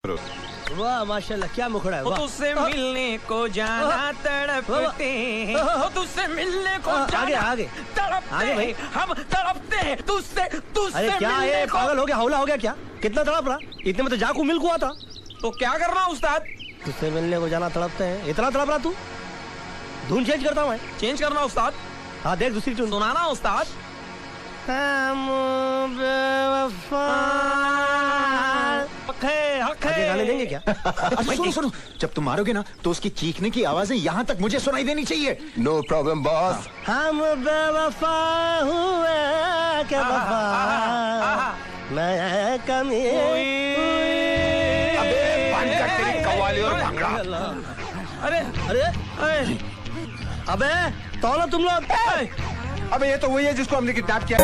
वाह माशाल्लाह, क्या मुखड़ा है। वाह। तुझसे मिलने को जाना तड़पते हैं, तुझसे मिलने को आगे आगे तड़पते हैं, हम तड़पते हैं तुझसे अरे क्या ये पागल हो गया, हौला हो गया क्या? कितना तड़प रहा? इतने में तो जाकू मिल्क हुआ था। तो क्या करना उस्ताद? तुझसे मिलने को जाना तड़पते हैं, इतना तड़प रहा तू? धुन चेंज करता हूँ मैं। चेंज करना उस्ताद? हाँ देख दूसरी धुन सुनाना उस्ताद। गाने देंगे क्या? अच्छा सुनो सुनो, जब तुम मारोगे ना तो उसकी चीखने की आवाजें यहाँ तक मुझे सुनाई देनी चाहिए। No problem boss. हम बेवफा हुए क्या वफा मैं कमी अबे बंद कर तेरी कव्वाली और भांगड़ा। अरे अरे अबे तो ना तुम लोग। अबे ये तो वही है जिसको हमने किडनैप किया।